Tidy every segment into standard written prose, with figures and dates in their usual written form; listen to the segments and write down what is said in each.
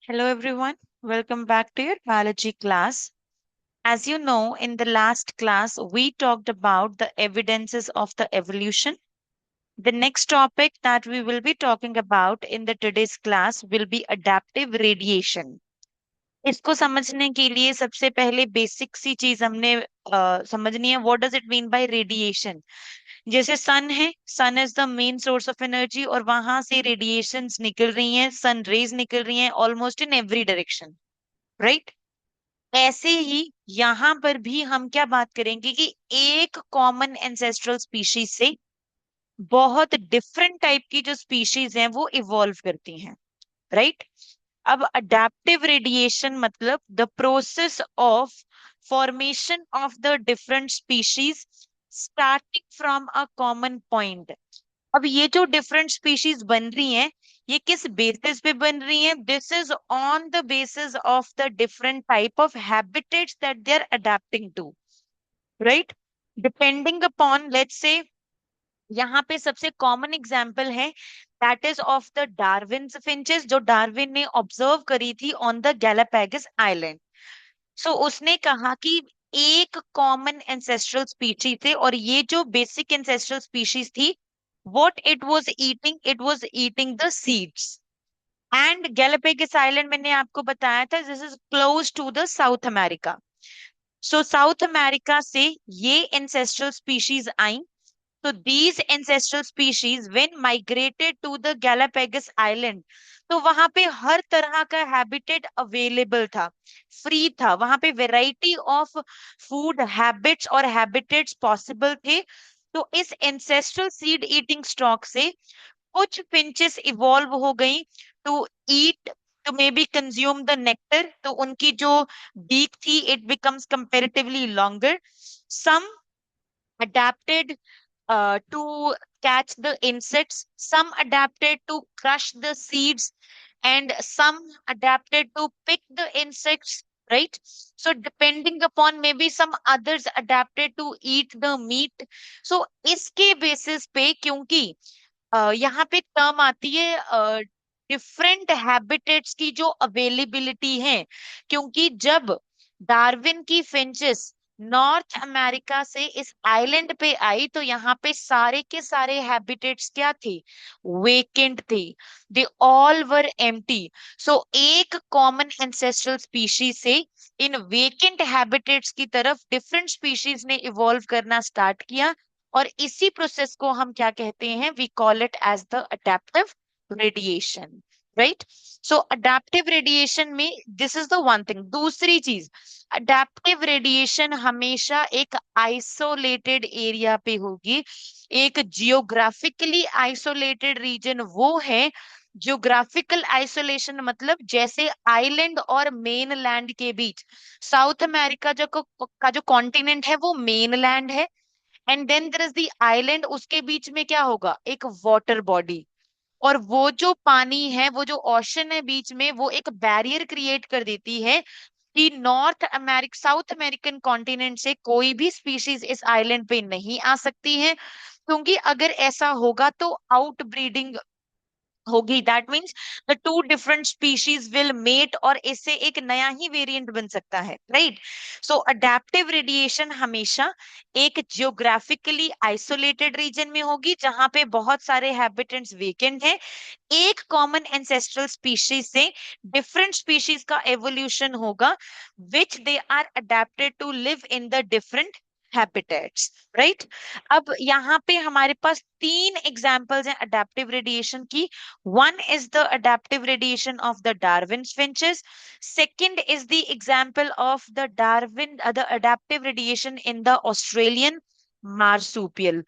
Hello everyone, welcome back to your biology class. As you know, in the last class, we talked about the evidences of the evolution. The next topic that we will be talking about in the today's class will be adaptive radiation. इसको समझने के लिए सबसे पहले basic सी चीज हमने समझनी है. What does it mean by radiation? जैसे सन है, sun is the main source of energy और वहां से रेडिएशंस निकल रही हैं, सन रेज निकल रही हैं almost in every direction, right? ऐसे ही यहां पर भी हम क्या बात करेंगे कि एक कॉमन एंसेस्ट्रल स्पीशीज से बहुत डिफरेंट टाइप की जो स्पीशीज हैं वो इवॉल्व करती हैं, राइट? अब अडेप्टिव रेडिएशन मतलब the process of formation of the different species starting from a common point. अब ये जो डिफरेंट स्पीशीज बन रही हैं, ये किस बेसिस पे बन रही हैं? This is on the basis of the different type of habitats that they are adapting to, right? Depending upon, let's say, यहाँ पे सबसे कॉमन एग्जांपल है that is of the Darwin's finches, जो डार्विन ने ऑब्जर्व करी थी on the Galapagos island. So उसने कहा कि एक कॉमन एंसेस्ट्रल स्पीशीज थे और ये जो बेसिक एंसेस्ट्रल स्पीशीज थी, what it was eating the seeds. And Galapagos island मैंने आपको बताया था, this is close to the South America. So South America से ये एंसेस्ट्रल स्पीशीज आई. तो these ancestral species when migrated to the Galapagos Island, तो वहां पे हर तरह का हैबिटेट अवेलेबल था, फ्री था. वहां पे वेराइटी ऑफ फूड हैबिट्स और हैबिटेट्स पॉसिबल थे. तो इस एंसेस्ट्रल सीड ईटिंग स्टॉक से कुछ फिंचेस इवॉल्व हो गई to eat, to may be consume the nectar. तो उनकी जो बीक थी it becomes comparatively longer. Some adapted to catch the insects, some adapted to crush the seeds, and some adapted to pick the insects, right? So, depending upon, maybe some others adapted to eat the meat. So, इसके basis पे, क्योंकि यहाँ पे term आती है different habitats की जो availability है, क्योंकि जब डार्विन की फिंचेस नॉर्थ अमेरिका से इस आइलैंड पे आई तो यहाँ पे सारे के सारे हैबिटेट्स क्या थे? वेकेंट थे. They all were empty. सो एक कॉमन एंसेस्ट्रल स्पीशीज से इन वेकेंट हैबिटेट्स की तरफ डिफरेंट स्पीशीज ने इवॉल्व करना स्टार्ट किया. और इसी प्रोसेस को हम क्या कहते हैं? We call it as the adaptive radiation, right? So adaptive radiation में this is the one thing. दूसरी चीज, अडेप्टिव रेडिएशन हमेशा एक आइसोलेटेड एरिया पे होगी. एक जियोग्राफिकली आइसोलेटेड रीजन वो है. जियोग्राफिकल आइसोलेशन मतलब जैसे आइलैंड और मेन लैंड के बीच, साउथ अमेरिका जो का जो कॉन्टिनेंट है वो मेन लैंड है, and then there is the island. उसके बीच में क्या होगा? एक वाटर बॉडी. और वो जो पानी है, वो जो ओशन है बीच में, वो एक बैरियर क्रिएट कर देती है कि north America, south American continent से कोई भी स्पीशीज इस आइलैंड पे नहीं आ सकती है. क्योंकि अगर ऐसा होगा तो आउट ब्रीडिंग होगी. That means the two different species will mate और इससे एक नया ही वेरिएंट बन सकता है, राइट? सो अडेप्टिव रेडिएशन हमेशा एक जियोग्राफिकली आइसोलेटेड रीजन में होगी जहां पे बहुत सारे हैबिटेट्स वेकेंट हैं. एक कॉमन एंसेस्ट्रल स्पीशीज से डिफरेंट स्पीशीज का एवोल्यूशन होगा which they are adapted to live in the different habitats, right? अब यहाँ पे हमारे पास तीन एग्जाम्पल्स हैं अडेप्टिव रेडिएशन की. One is the adaptive radiation of the Darwin's finches. Second is the example of the adaptive radiation in the Australian marsupial.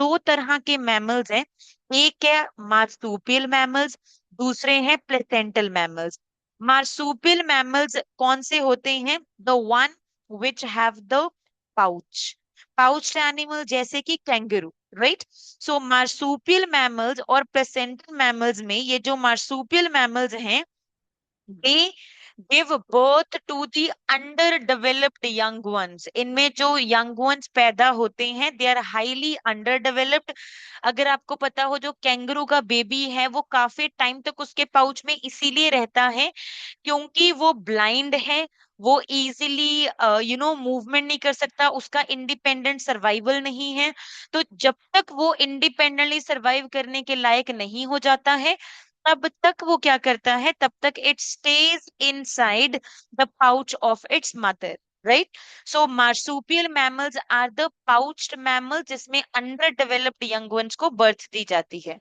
दो तरह के मैमल्स हैं. एक है मार्सूपियल मैमल्स, दूसरे हैं प्लेसेंटल मैमल्स. मार्सूपियल मैमल्स कौन से होते हैं? The one which have the pouch. Pouched animal जैसे कि kangaroo, right? So marsupial mammals और प्लेसेंटल मैमल्स में, ये जो मार्सूपियल मैमल्स हैं, they give birth to the under developed young ones. इनमें जो यंग वंस पैदा होते हैं they are highly under developed. अगर आपको पता हो, जो कैंगरू का बेबी है वो काफी टाइम तक उसके पाउच में इसीलिए रहता है क्योंकि वो ब्लाइंड है। वो इजीली मूवमेंट नहीं कर सकता, उसका इंडिपेंडेंट सर्वाइवल नहीं है। तो जब तक वो इंडिपेंडेंटली सर्वाइव करने के लायक नहीं हो जाता है, तब तक वो क्या करता है, तब तक it stays inside the pouch of its mother, right. So मार्supial mammals are the pouched mammal जिसमें अंडर डेवलप्ड यंग वंस को बर्थ दी जाती है।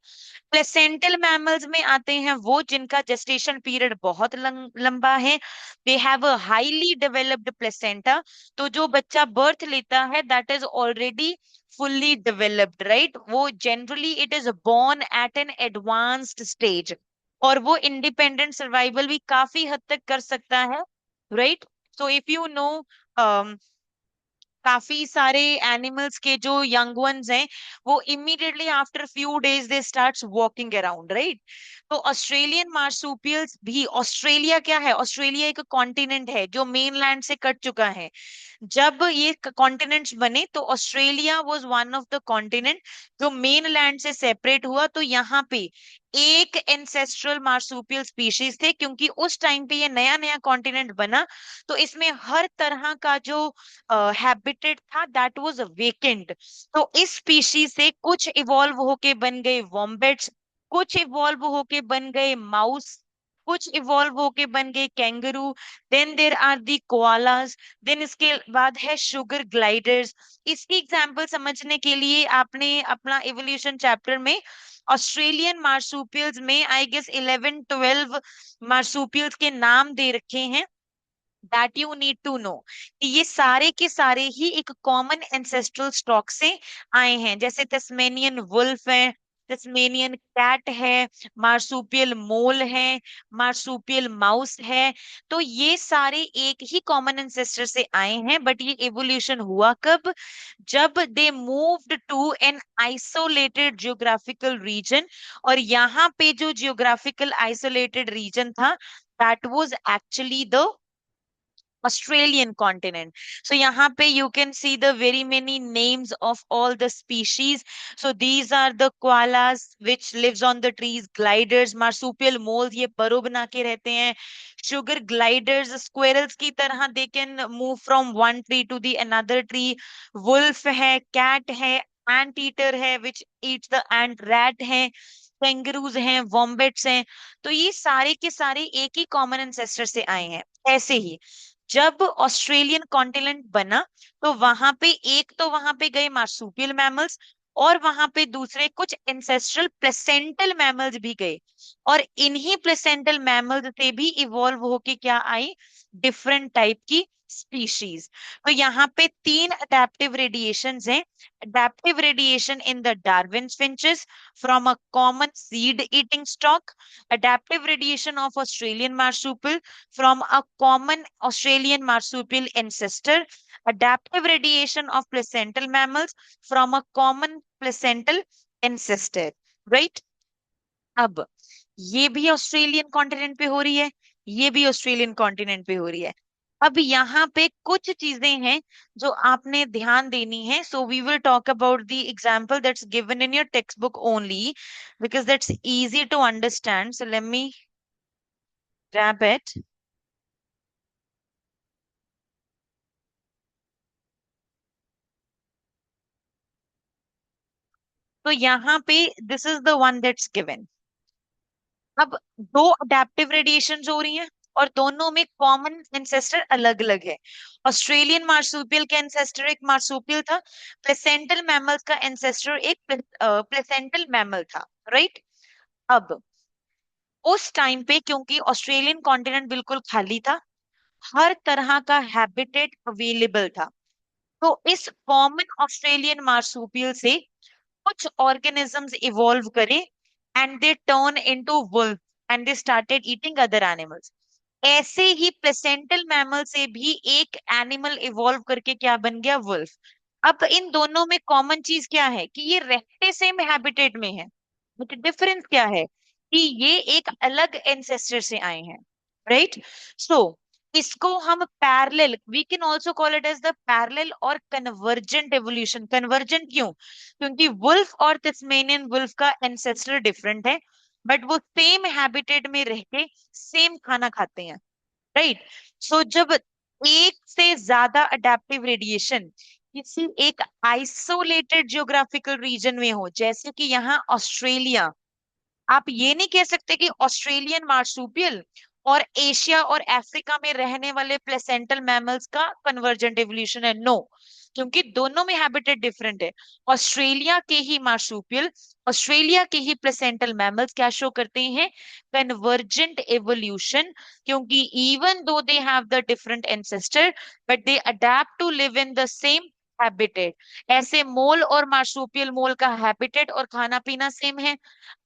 प्लेसेंटल मैमल्स में आते हैं वो जिनका जेस्टेशन पीरियड बहुत लंबा है। They have a highly developed placenta. तो जो बच्चा बर्थ लेता है that is already fully developed, right. वो generally it is born at an advanced stage, और वो इंडिपेंडेंट सर्वाइवल भी काफी हद तक कर सकता है, right. So if you know, काफी सारे एनिमल्स के जो यंग वंस हैं वो इमीडिएटली आफ्टर फ्यू डेज दे स्टार्ट्स वॉकिंग अराउंड, राइट। तो ऑस्ट्रेलियन मार्supials भी, ऑस्ट्रेलिया क्या है, ऑस्ट्रेलिया एक कॉन्टिनेंट है जो मेनलैंड से कट चुका है। जब ये कॉन्टिनेंट्स बने तो Australia was one of the continent जो मेन लैंड से सेपरेट हुआ। तो यहाँ पे एक एंसेस्ट्रल मार्supial स्पीशीज थे, क्योंकि उस टाइम पे ये नया नया कॉन्टिनेंट बना। तो इसमें हर तरह का जो हैबिटेट था दैट वाज वेकेंट। तो इस स्पीशीज से कुछ इवॉल्व होके बन गए वॉम्बेट्स, कुछ इवॉल्व होके बन गए माउस, कुछ इवॉल्व होके बन गए kangaroo. Then there are the koalas. Then इसके बाद है शुगर ग्लाइडर्स। इसकी एग्जांपल समझने के लिए आपने अपना इवोल्यूशन चैप्टर में ऑस्ट्रेलियन मार्supials में आई गेस 11-12 मार्supials के नाम दे रखे हैं, that you need to know कि ये सारे के सारे ही एक कॉमन एंसेस्ट्रल स्टॉक से आए हैं। जैसे तस्मेनियन वुल्फ है, तस्मेनियन कैट है, मार्supial मोल है, मार्supial माउस है। तो ये सारे एक ही कॉमन एंसेस्टर से आए हैं, बट ये एवोल्यूशन हुआ कब, जब they moved to an isolated geographical region. और यहाँ पे जो जियोग्राफिकल आइसोलेटेड रीजन था that was actually the Australian continent. So यहाँ पे you can see the very many names of all the species. So these are the koalas which lives on the trees, gliders, marsupial moles ये burrow बना के रहते हैं, sugar gliders squirrels की तरह they can move from one tree to the another tree, wolf है, cat है, ant eater है which eats the ant, rat है, kangaroos हैं, wombats हैं। तो ये सारे के सारे एक ही कॉमन एंसेस्टर से आए हैं। ऐसे ही जब ऑस्ट्रेलियन कॉन्टिनेंट बना तो वहां पे एक तो वहां पे गए मार्supial मैमल्स, और वहां पे दूसरे कुछ एंसेस्ट्रल प्लेसेंटल मैमल्स भी गए। और इन्हीं प्लेसेंटल मैमल्स से भी इवॉल्व होके क्या आई, डिफरेंट टाइप की स्पीशीज। तो यहाँ पे तीन अडेप्टिव रेडिएशंस हैं। Adaptive radiation in the Darwin finches from a common seed eating stock, adaptive radiation of Australian marsupial from a common Australian marsupial ancestor, adaptive radiation of placental mammals from a common placental ancestor, right? अब ये भी Australian continent पे हो रही है, ये भी Australian continent पे हो रही है। अब यहाँ पे कुछ चीजें हैं जो आपने ध्यान देनी है। So we will talk about the example that's given in your textbook only because that's easy to understand. So let me grab it। तो यहाँ पे this is the one that's given. अब दो अडेप्टिव रेडिएशंस हो रही हैं और दोनों में कॉमन एंसेस्टर अलग अलग है। ऑस्ट्रेलियन मार्supial का एंसेस्टर एक मार्supial था, प्लेसेंटल मैमल्स का एंसेस्टर एक प्लेसेंटल मैमल था, राइट। अब उस टाइम पे क्योंकि ऑस्ट्रेलियन कॉन्टिनेंट बिल्कुल खाली था, हर तरह का हैबिटेट अवेलेबल था, तो इस कॉमन ऑस्ट्रेलियन मार्supial से कुछ ऑर्गेनिजम्स इवॉल्व करे and they turn into wolf and they started eating other animals. ऐसे ही प्लेसेंटल मैमल से भी एक एनिमल इवॉल्व करके क्या बन गया, वुल्फ। अब इन दोनों में कॉमन चीज क्या है कि ये रहते सेम हैबिटेट में है, बट डिफरेंस क्या है कि ये एक अलग एंसेस्टर से आए हैं। राइट? सो इसको हम parallel, we can also call it as the parallel और कन्वर्जेंट एवोल्यूशन। कन्वर्जेंट क्यों? क्योंकि वुल्फ और तस्मेनियन वुल्फ का एंसेस्टर डिफरेंट है, बट वो सेम हैबिटेट में रह के सेम खाना खाते हैं, राइट? सो जब एक से ज्यादा अडेप्टिव रेडिएशन किसी एक आइसोलेटेड जियोग्राफिकल रीजन में हो, जैसे कि यहाँ ऑस्ट्रेलिया, आप ये नहीं कह सकते कि ऑस्ट्रेलियन मार्supial और एशिया और अफ्रीका में रहने वाले प्लेसेंटल मैमल्स का कन्वर्जेंट एवोल्यूशन है। नो, क्योंकि दोनों में हैबिटेट डिफरेंट है। ऑस्ट्रेलिया के ही मार्supial, ऑस्ट्रेलिया के ही प्लेसेंटल मैमल्स क्या शो करते हैं? Convergent evolution. क्योंकि even though they have the different ancestor, but they adapt to live in the same habitat. ऐसे मोल और मार्supial, मोल का हैबिटेट और खाना पीना सेम है,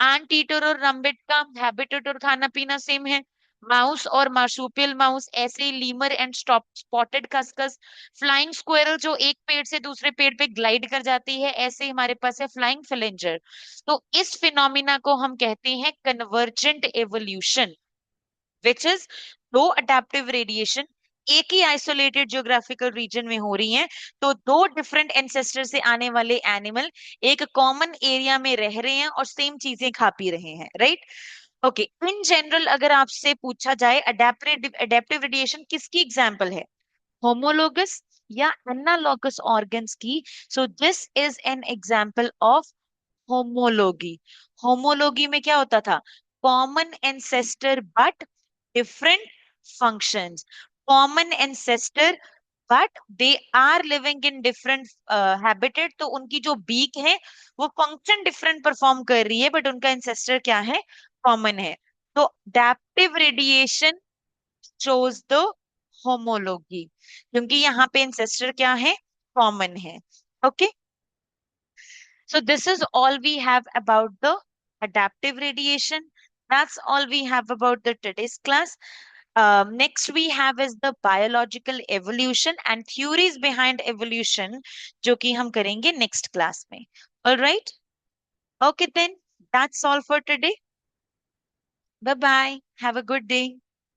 एंट ईटर और रम्बिट का हैबिटेट और खाना पीना सेम है, माउस और मार्supial माउस, ऐसे लीमर एंड स्पॉटेड खसखस, फ्लाइंग स्क्वेरल जो एक पेड़ से दूसरे पेड़ पे ग्लाइड कर जाती है, ऐसे हमारे पास है फ्लाइंग फिलेंजर। तो इस फिनोमिना को हम कहते हैं कन्वर्जेंट एवोल्यूशन, विच इज दो अडेप्टिव रेडिएशन एक ही आइसोलेटेड जियोग्राफिकल रीजन में हो रही हैं, तो दो डिफरेंट एंसेस्टर से आने वाले एनिमल एक कॉमन एरिया में रह रहे हैं और सेम चीजें खा पी रहे हैं, राइट? ओके, इन जनरल अगर आपसे पूछा जाए अडेप्टिव अडेप्टिव रेडिएशन किसकी एग्जाम्पल है, होमोलोगस या एनालॉगस ऑर्गन्स की? So this is an example of homology. Homology में क्या होता था? Common ancestor but different functions. Common ancestor but they are living in different habitat, तो उनकी जो बीक है वो फंक्शन डिफरेंट परफॉर्म कर रही है, बट उनका एंसेस्टर क्या है? कॉमन है। तो adaptive radiation shows the homology, क्योंकि यहाँ पे एंसेस्टर क्या है? कॉमन है। Okay, so this is all we have about the adaptive radiation. That's all we have about the today's class. Next we have is the biological evolution and theories behind evolution, जो कि हम करेंगे next class में. All right? Okay then. That's all for today. Bye bye. Have a good day.